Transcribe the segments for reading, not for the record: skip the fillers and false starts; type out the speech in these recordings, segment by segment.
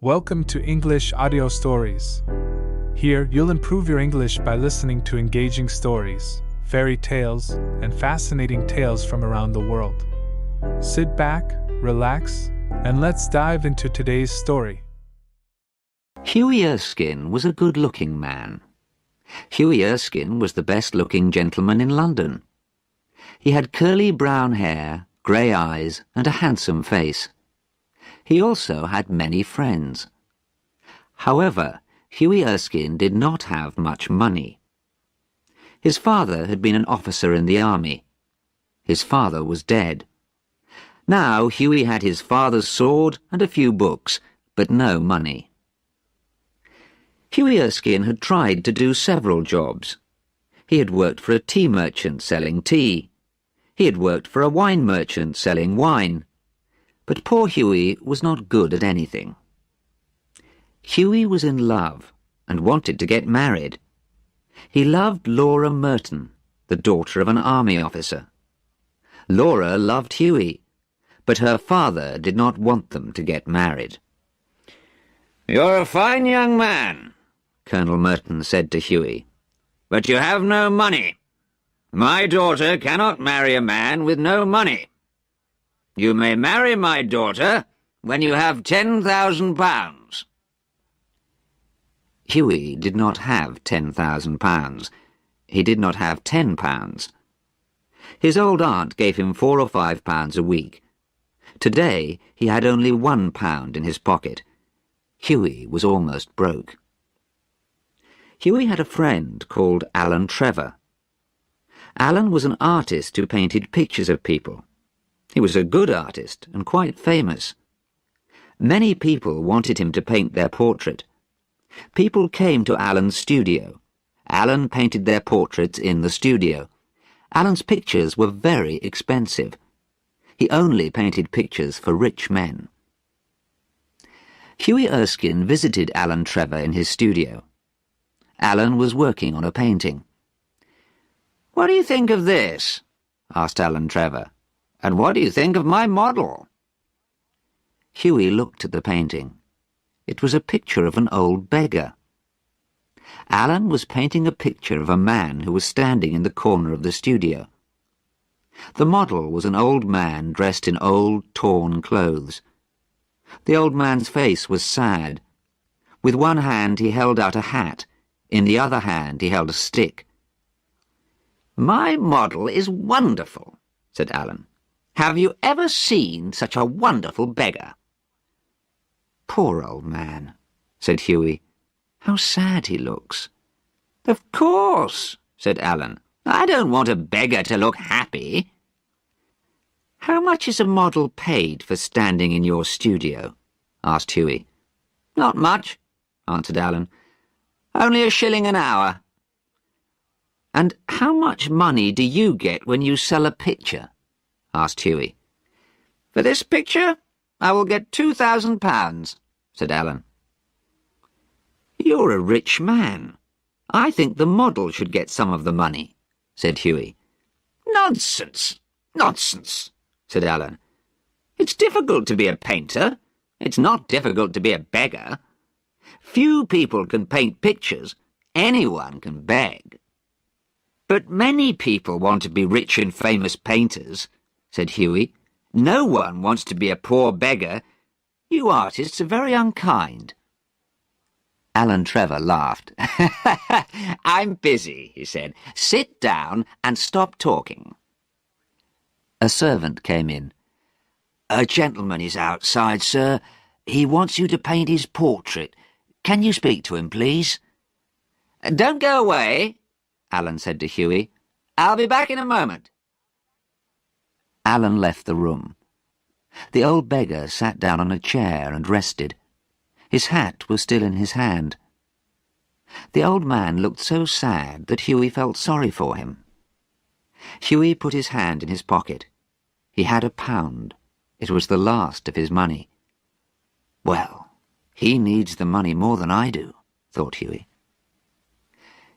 Welcome to English Audio Stories. Here, you'll improve your English by listening to engaging stories, fairy tales, and fascinating tales from around the world. Sit back, relax, and let's dive into today's story. Hughie Erskine was a good-looking man. Hughie Erskine was the best-looking gentleman in London. He had curly brown hair, grey eyes, and a handsome face. He also had many friends. However, Hughie Erskine did not have much money. His father had been an officer in the army. His father was dead. Now Hughie had his father's sword and a few books, but no money. Hughie Erskine had tried to do several jobs. He had worked for a tea merchant selling tea. He had worked for a wine merchant selling wine. But poor Hughie was not good at anything. Hughie was in love and wanted to get married. He loved Laura Merton, the daughter of an army officer. Laura loved Hughie, but her father did not want them to get married. "You're a fine young man," Colonel Merton said to Hughie, "but you have no money. My daughter cannot marry a man with no money. You may marry my daughter when you have £10,000. Hughie did not have £10,000. He did not have £10. His old aunt gave him £4 or £5 a week. Today he had only £1 in his pocket. Hughie was almost broke. Hughie had a friend called Alan Trevor. Alan was an artist who painted pictures of people. He was a good artist and quite famous. Many people wanted him to paint their portrait. People came to Alan's studio. Alan painted their portraits in the studio. Alan's pictures were very expensive. He only painted pictures for rich men. Hughie Erskine visited Alan Trevor in his studio. Alan was working on a painting. "What do you think of this?" asked Alan Trevor. "And what do you think of my model?" Hughie looked at the painting. It was a picture of an old beggar. Alan was painting a picture of a man who was standing in the corner of the studio. The model was an old man dressed in old, torn clothes. The old man's face was sad. With one hand he held out a hat. In the other hand he held a stick. "My model is wonderful," said Alan. "Have you ever seen such a wonderful beggar?" "Poor old man," said Hughie. "How sad he looks." "Of course," said Alan. "I don't want a beggar to look happy." "How much is a model paid for standing in your studio?" asked Hughie. "Not much," answered Alan. "Only £1 an hour." "And how much money do you get when you sell a picture?" asked Hughie. "For this picture, I will get £2,000, said Alan. "You're a rich man. I think the model should get some of the money," said Hughie. "Nonsense, nonsense," said Alan. "It's difficult to be a painter. It's not difficult to be a beggar. Few people can paint pictures. Anyone can beg." "But many people want to be rich and famous painters," said Hughie. "No one wants to be a poor beggar. You artists are very unkind." Alan Trevor laughed. "I'm busy," he said. "Sit down and stop talking." A servant came in. "A gentleman is outside, sir. He wants you to paint his portrait. Can you speak to him, please?" "Don't go away," Alan said to Hughie. "I'll be back in a moment." Alan left the room. The old beggar sat down on a chair and rested. His hat was still in his hand. The old man looked so sad that Hughie felt sorry for him. Hughie put his hand in his pocket. He had £1. It was the last of his money. "Well, he needs the money more than I do," thought Hughie.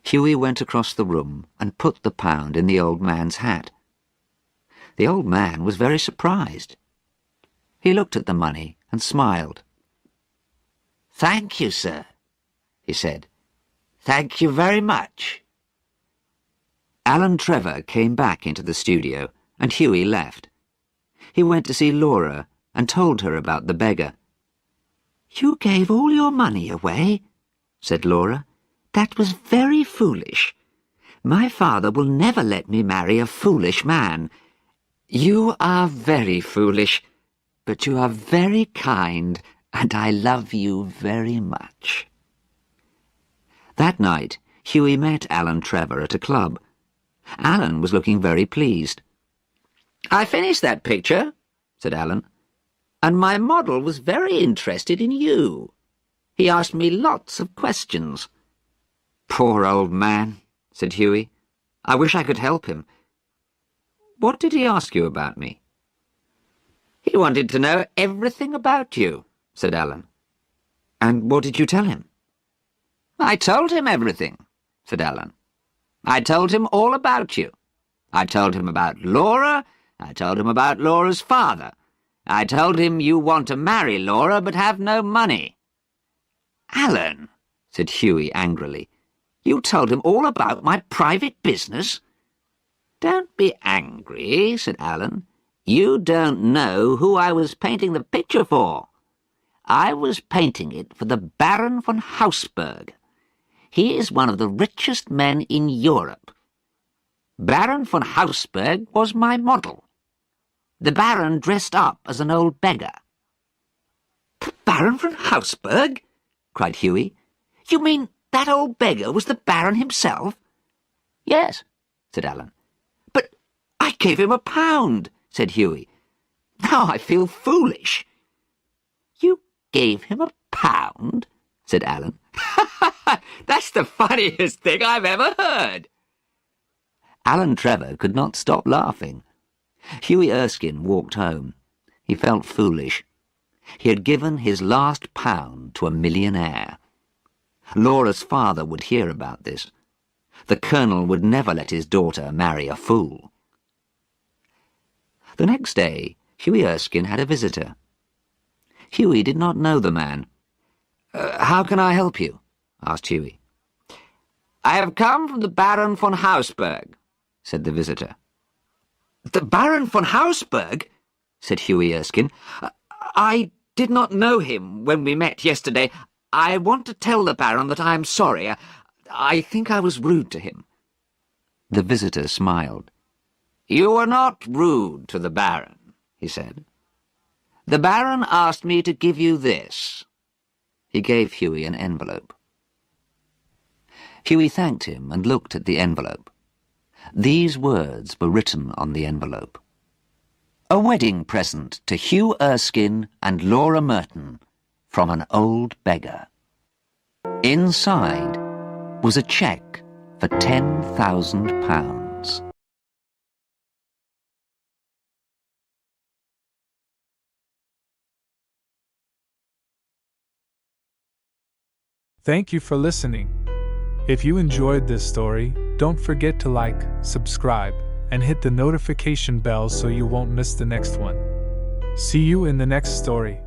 Hughie went across the room and put the £1 in the old man's hat. The old man was very surprised. He looked at the money and smiled. "Thank you, sir," he said. "Thank you very much." Alan Trevor came back into the studio, and Hughie left. He went to see Laura and told her about the beggar. "You gave all your money away," said Laura. "That was very foolish. My father will never let me marry a foolish man. You are very foolish, but you are very kind, and I love you very much." That night, Hughie met Alan Trevor at a club. Alan was looking very pleased. "I finished that picture," said Alan, "and my model was very interested in you. He asked me lots of questions." "Poor old man," said Hughie. "I wish I could help him. What did he ask you about me?" "He wanted to know everything about you," said Alan. "And what did you tell him?" "I told him everything," said Alan. "I told him all about you. I told him about Laura. I told him about Laura's father. I told him you want to marry Laura but have no money." "Alan," said Hughie angrily, "you told him all about my private business?" "Don't be angry," said Alan. "You don't know who I was painting the picture for. I was painting it for the Baron von Hausberg. He is one of the richest men in Europe. Baron von Hausberg was my model. The Baron dressed up as an old beggar." "The Baron von Hausberg?" cried Hughie. "You mean that old beggar was the Baron himself?" "Yes," said Alan. "But I gave him £1," said Hughie. "Now I feel foolish." "You gave him £1?" said Alan. "That's the funniest thing I've ever heard." Alan Trevor could not stop laughing. Hughie Erskine walked home. He felt foolish. He had given his last £1 to a millionaire. Laura's father would hear about this. The Colonel would never let his daughter marry a fool. The next day, Hughie Erskine had a visitor. Hughie did not know the man. "How can I help you?" asked Hughie. "I have come from the Baron von Hausberg," said the visitor. "The Baron von Hausberg?" said Hughie Erskine. "I did not know him when we met yesterday. I want to tell the Baron that I am sorry. I think I was rude to him." The visitor smiled. "You were not rude to the Baron," he said. "The Baron asked me to give you this." He gave Hughie an envelope. Hughie thanked him and looked at the envelope. These words were written on the envelope. "A wedding present to Hugh Erskine and Laura Merton from an old beggar." Inside was a cheque for £10,000. Thank you for listening. If you enjoyed this story, don't forget to like, subscribe, and hit the notification bell so you won't miss the next one. See you in the next story.